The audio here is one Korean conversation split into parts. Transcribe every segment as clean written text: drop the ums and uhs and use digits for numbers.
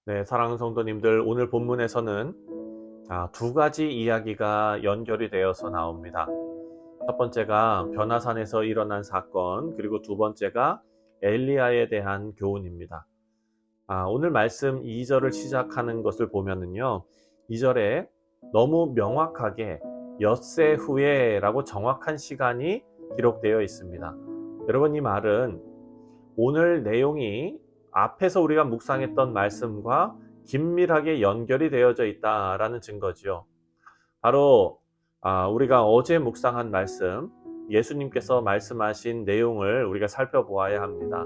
네, 사랑하는 성도님들, 오늘 본문에서는 두 가지 이야기가 연결이 되어서 나옵니다. 첫 번째가 변화산에서 일어난 사건, 그리고 두 번째가 엘리야에 대한 교훈입니다. 오늘 말씀 2절을 시작하는 것을 보면은요, 2절에 너무 명확하게 엿새 후에 라고 정확한 시간이 기록되어 있습니다. 여러분, 이 말은 오늘 내용이 앞에서 우리가 묵상했던 말씀과 긴밀하게 연결이 되어져 있다라는 증거지요. 바로 우리가 어제 묵상한 말씀, 예수님께서 말씀하신 내용을 우리가 살펴보아야 합니다.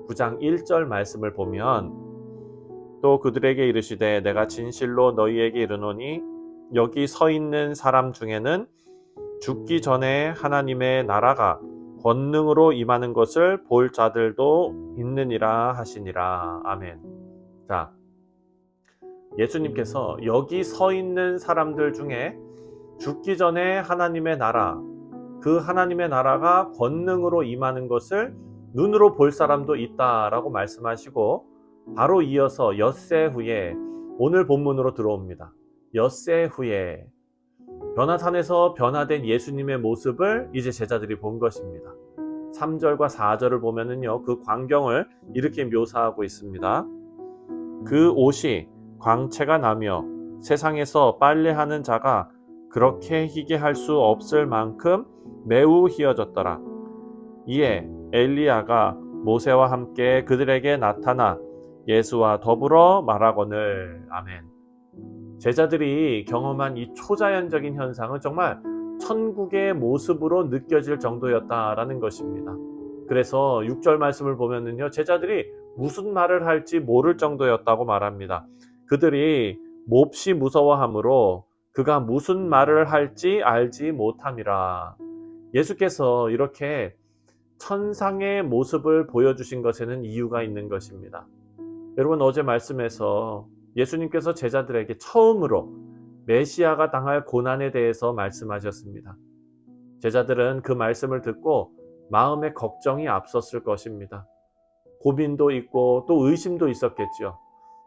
9장 1절 말씀을 보면, 또 그들에게 이르시되 내가 진실로 너희에게 이르노니 여기 서 있는 사람 중에는 죽기 전에 하나님의 나라가 권능으로 임하는 것을 볼 자들도 있느니라 하시니라. 아멘. 자, 예수님께서 여기 서 있는 사람들 중에 죽기 전에 하나님의 나라, 그 하나님의 나라가 권능으로 임하는 것을 눈으로 볼 사람도 있다라고 말씀하시고, 바로 이어서 엿새 후에 오늘 본문으로 들어옵니다. 엿새 후에 변화산에서 변화된 예수님의 모습을 이제 제자들이 본 것입니다. 3절과 4절을 보면은요, 그 광경을 이렇게 묘사하고 있습니다. 그 옷이 광채가 나며 세상에서 빨래하는 자가 그렇게 희게 할 수 없을 만큼 매우 희어졌더라. 이에 엘리야가 모세와 함께 그들에게 나타나 예수와 더불어 말하거늘. 아멘. 제자들이 경험한 이 초자연적인 현상은 정말 천국의 모습으로 느껴질 정도였다라는 것입니다. 그래서 6절 말씀을 보면은요, 제자들이 무슨 말을 할지 모를 정도였다고 말합니다. 그들이 몹시 무서워하므로 그가 무슨 말을 할지 알지 못함이라. 예수께서 이렇게 천상의 모습을 보여주신 것에는 이유가 있는 것입니다. 여러분, 어제 말씀에서 예수님께서 제자들에게 처음으로 메시아가 당할 고난에 대해서 말씀하셨습니다. 제자들은 그 말씀을 듣고 마음에 걱정이 앞섰을 것입니다. 고민도 있고 또 의심도 있었겠지요.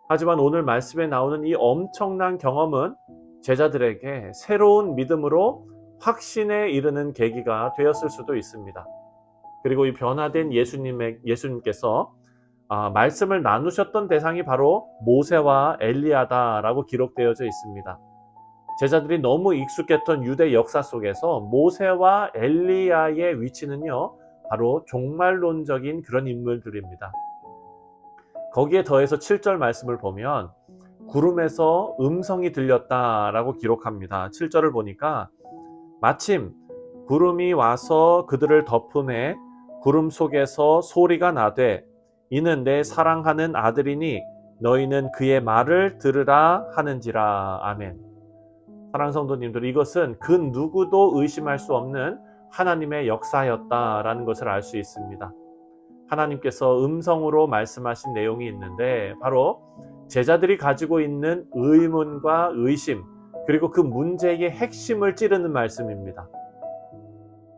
하지만 오늘 말씀에 나오는 이 엄청난 경험은 제자들에게 새로운 믿음으로 확신에 이르는 계기가 되었을 수도 있습니다. 그리고 이 변화된 예수님께서 말씀을 나누셨던 대상이 바로 모세와 엘리야다라고 기록되어져 있습니다. 제자들이 너무 익숙했던 유대 역사 속에서 모세와 엘리야의 위치는요, 바로 종말론적인 그런 인물들입니다. 거기에 더해서 7절 말씀을 보면 구름에서 음성이 들렸다라고 기록합니다. 7절을 보니까 마침 구름이 와서 그들을 덮음에 구름 속에서 소리가 나되 이는 내 사랑하는 아들이니 너희는 그의 말을 들으라 하는지라. 아멘. 사랑하는 성도님들, 이것은 그 누구도 의심할 수 없는 하나님의 역사였다라는 것을 알 수 있습니다. 하나님께서 음성으로 말씀하신 내용이 있는데, 바로 제자들이 가지고 있는 의문과 의심, 그리고 그 문제의 핵심을 찌르는 말씀입니다.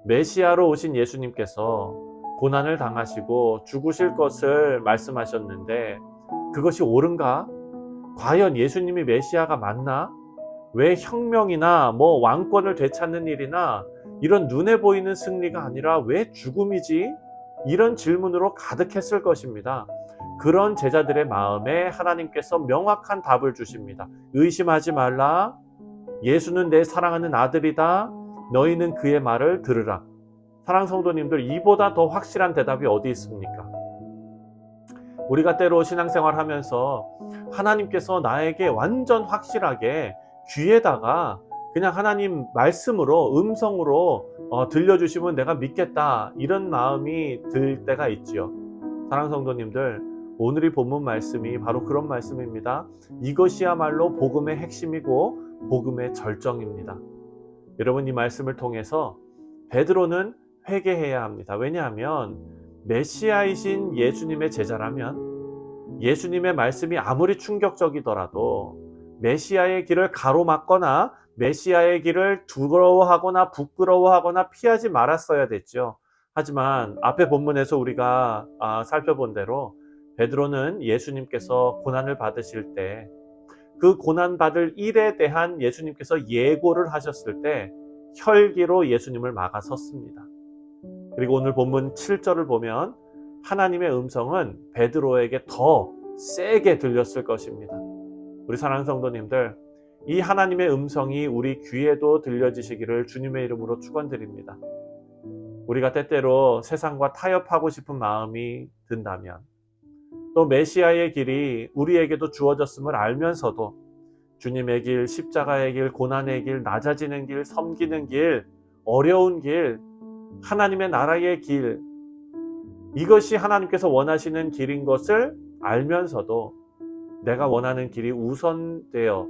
메시아로 오신 예수님께서 고난을 당하시고 죽으실 것을 말씀하셨는데 그것이 옳은가? 과연 예수님이 메시아가 맞나? 왜 혁명이나 왕권을 되찾는 일이나 이런 눈에 보이는 승리가 아니라 왜 죽음이지? 이런 질문으로 가득했을 것입니다. 그런 제자들의 마음에 하나님께서 명확한 답을 주십니다. 의심하지 말라. 예수는 내 사랑하는 아들이다. 너희는 그의 말을 들으라. 사랑하는 성도님들, 이보다 더 확실한 대답이 어디 있습니까? 우리가 때로 신앙생활 하면서 하나님께서 나에게 완전 확실하게 귀에다가 그냥 하나님 말씀으로, 음성으로 들려주시면 내가 믿겠다, 이런 마음이 들 때가 있지요. 사랑하는 성도님들, 오늘의 본문 말씀이 바로 그런 말씀입니다. 이것이야말로 복음의 핵심이고 복음의 절정입니다. 여러분, 이 말씀을 통해서 베드로는 회개해야 합니다. 왜냐하면 메시아이신 예수님의 제자라면 예수님의 말씀이 아무리 충격적이더라도 메시아의 길을 가로막거나 메시아의 길을 두려워하거나 부끄러워하거나 피하지 말았어야 됐죠. 하지만 앞에 본문에서 우리가 살펴본 대로 베드로는 예수님께서 고난을 받으실 때 그 고난받을 일에 대한 예수님께서 예고를 하셨을 때 혈기로 예수님을 막아섰습니다. 그리고 오늘 본문 7절을 보면 하나님의 음성은 베드로에게 더 세게 들렸을 것입니다. 우리 사랑하는 성도님들, 이 하나님의 음성이 우리 귀에도 들려지시기를 주님의 이름으로 축원드립니다. 우리가 때때로 세상과 타협하고 싶은 마음이 든다면, 또 메시아의 길이 우리에게도 주어졌음을 알면서도 주님의 길, 십자가의 길, 고난의 길, 낮아지는 길, 섬기는 길, 어려운 길, 하나님의 나라의 길, 이것이 하나님께서 원하시는 길인 것을 알면서도 내가 원하는 길이 우선되어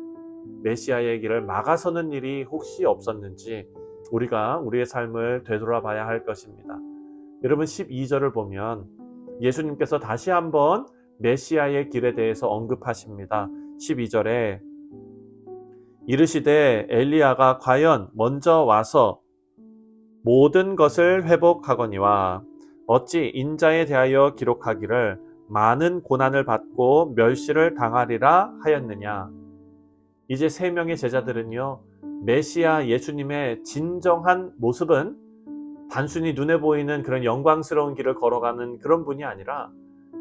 메시아의 길을 막아서는 일이 혹시 없었는지 우리가 우리의 삶을 되돌아봐야 할 것입니다. 여러분 12절을 보면 예수님께서 다시 한번 메시아의 길에 대해서 언급하십니다. 12절에 이르시되 엘리야가 과연 먼저 와서 모든 것을 회복하거니와 어찌 인자에 대하여 기록하기를 많은 고난을 받고 멸시를 당하리라 하였느냐. 이제 세 명의 제자들은요, 메시아 예수님의 진정한 모습은 단순히 눈에 보이는 그런 영광스러운 길을 걸어가는 그런 분이 아니라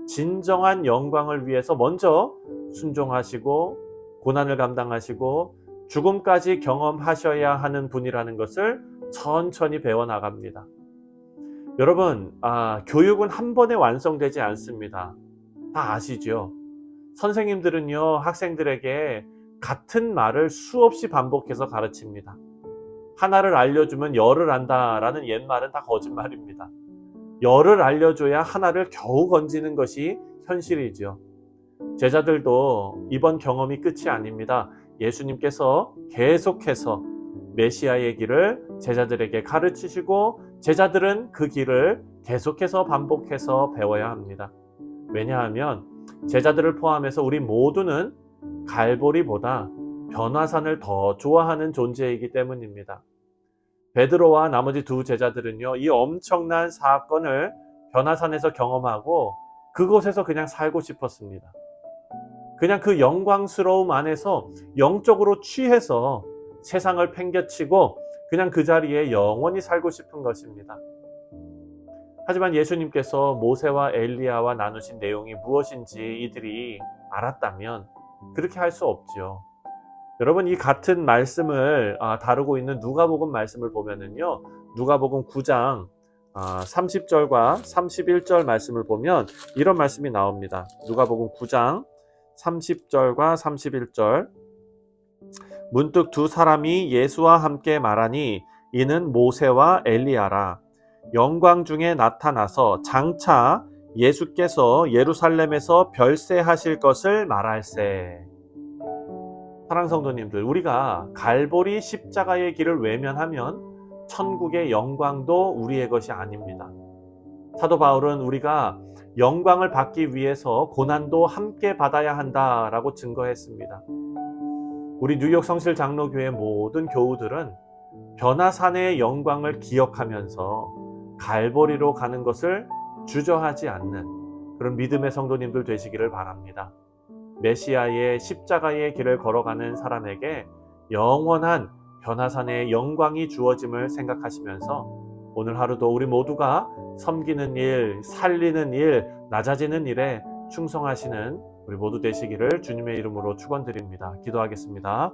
진정한 영광을 위해서 먼저 순종하시고 고난을 감당하시고 죽음까지 경험하셔야 하는 분이라는 것을 천천히 배워나갑니다. 여러분, 교육은 한 번에 완성되지 않습니다. 다 아시죠? 선생님들은요, 학생들에게 같은 말을 수없이 반복해서 가르칩니다. 하나를 알려주면 열을 안다라는 옛말은 다 거짓말입니다. 열을 알려줘야 하나를 겨우 건지는 것이 현실이죠. 제자들도 이번 경험이 끝이 아닙니다. 예수님께서 계속해서 메시아의 길을 제자들에게 가르치시고 제자들은 그 길을 계속해서 반복해서 배워야 합니다. 왜냐하면 제자들을 포함해서 우리 모두는 갈보리보다 변화산을 더 좋아하는 존재이기 때문입니다. 베드로와 나머지 두 제자들은요, 이 엄청난 사건을 변화산에서 경험하고 그곳에서 그냥 살고 싶었습니다. 그냥 그 영광스러움 안에서 영적으로 취해서 세상을 팽개치고 그냥 그 자리에 영원히 살고 싶은 것입니다. 하지만 예수님께서 모세와 엘리야와 나누신 내용이 무엇인지 이들이 알았다면 그렇게 할 수 없죠. 여러분, 이 같은 말씀을 다루고 있는 누가복음 말씀을 보면은요, 누가복음 9장 30절과 31절 말씀을 보면 이런 말씀이 나옵니다. 누가복음 9장 30절과 31절. 문득 두 사람이 예수와 함께 말하니 이는 모세와 엘리야라. 영광 중에 나타나서 장차 예수께서 예루살렘에서 별세하실 것을 말할세. 사랑하는 성도님들, 우리가 갈보리 십자가의 길을 외면하면 천국의 영광도 우리의 것이 아닙니다. 사도 바울은 우리가 영광을 받기 위해서 고난도 함께 받아야 한다라고 증거했습니다. 우리 뉴욕 성실 장로교회 모든 교우들은 변화산의 영광을 기억하면서 갈보리로 가는 것을 주저하지 않는 그런 믿음의 성도님들 되시기를 바랍니다. 메시아의 십자가의 길을 걸어가는 사람에게 영원한 변화산의 영광이 주어짐을 생각하시면서 오늘 하루도 우리 모두가 섬기는 일, 살리는 일, 낮아지는 일에 충성하시는 우리 모두 되시기를 주님의 이름으로 축원드립니다. 기도하겠습니다.